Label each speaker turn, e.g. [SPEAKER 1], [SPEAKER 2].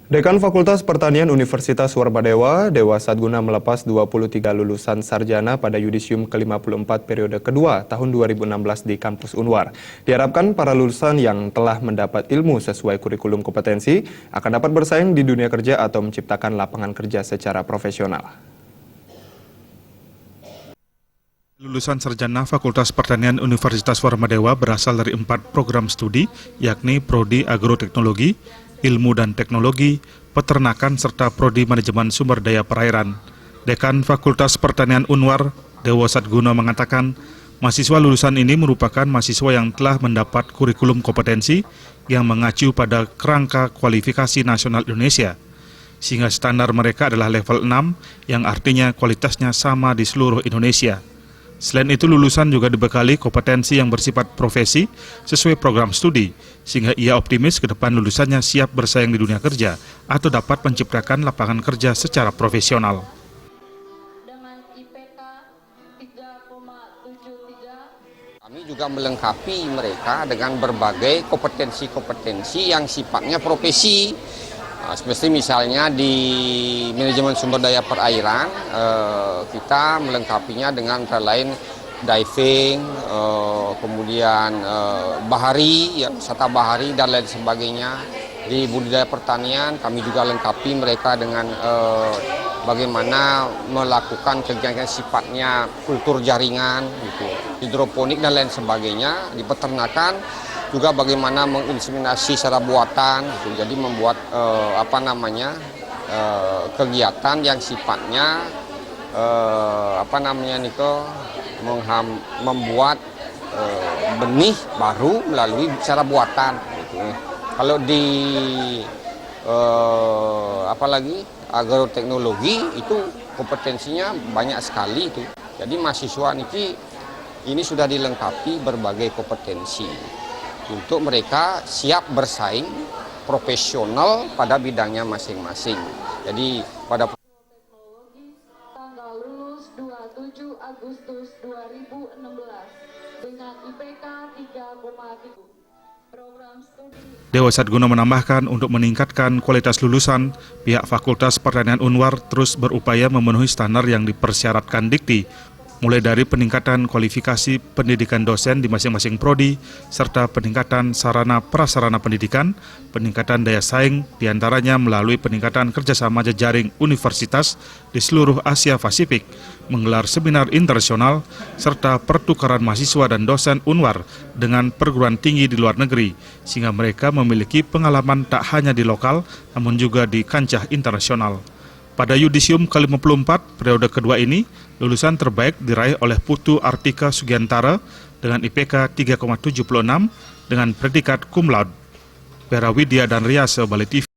[SPEAKER 1] Dekan Fakultas Pertanian Universitas Warmadewa, Dewa Sadguna melepas 23 lulusan sarjana pada yudisium ke-54 periode kedua tahun 2016 di kampus Unwar. Diharapkan para lulusan yang telah mendapat ilmu sesuai kurikulum kompetensi akan dapat bersaing di dunia kerja atau menciptakan lapangan kerja secara profesional.
[SPEAKER 2] Lulusan sarjana Fakultas Pertanian Universitas Warmadewa berasal dari 4 program studi, yakni Prodi Agroteknologi, Ilmu dan Teknologi, Peternakan, serta Prodi Manajemen Sumber Daya Perairan. Dekan Fakultas Pertanian Unwar, Dewa Sadguna mengatakan, mahasiswa lulusan ini merupakan mahasiswa yang telah mendapat kurikulum kompetensi yang mengacu pada kerangka kualifikasi nasional Indonesia, sehingga standar mereka adalah level 6, yang artinya kualitasnya sama di seluruh Indonesia. Selain itu, lulusan juga dibekali kompetensi yang bersifat profesi sesuai program studi, sehingga ia optimis ke depan lulusannya siap bersaing di dunia kerja atau dapat menciptakan lapangan kerja secara profesional.
[SPEAKER 3] Dengan IPK 3,73.
[SPEAKER 4] Kami juga melengkapi mereka dengan berbagai kompetensi-kompetensi yang sifatnya profesi. Seperti misalnya di manajemen sumber daya perairan, kita melengkapinya dengan antara lain diving, kemudian bahari, wisata bahari dan lain sebagainya. Di budidaya pertanian kami juga lengkapi mereka dengan bagaimana melakukan kegiatan sifatnya kultur jaringan, gitu, hidroponik dan lain sebagainya. Di peternakan juga bagaimana menginseminasi secara buatan, gitu. Jadi membuat kegiatan yang sifatnya membuat benih baru melalui cara buatan, gitu. Kalau di agroteknologi itu kompetensinya banyak sekali itu. Jadi mahasiswa ini sudah dilengkapi berbagai kompetensi untuk mereka siap bersaing profesional pada bidangnya masing-masing. Jadi pada
[SPEAKER 3] Teknologi tanggal lulus 27 Agustus 2016 dengan IPK 3,3. Program studi
[SPEAKER 2] Dewa Sadguna menambahkan, untuk meningkatkan kualitas lulusan, pihak Fakultas Pertanian Unwar terus berupaya memenuhi standar yang dipersyaratkan Dikti, mulai dari peningkatan kualifikasi pendidikan dosen di masing-masing prodi, serta peningkatan sarana prasarana pendidikan, peningkatan daya saing, diantaranya melalui peningkatan kerjasama jejaring universitas di seluruh Asia Pasifik, menggelar seminar internasional, serta pertukaran mahasiswa dan dosen Unwar dengan perguruan tinggi di luar negeri, sehingga mereka memiliki pengalaman tak hanya di lokal, namun juga di kancah internasional. Pada yudisium ke-54 periode kedua ini, lulusan terbaik diraih oleh Putu Artika Sugiantara dengan IPK 3,76 dengan predikat cum laude. Pera Widya dan Riase, Bali TV.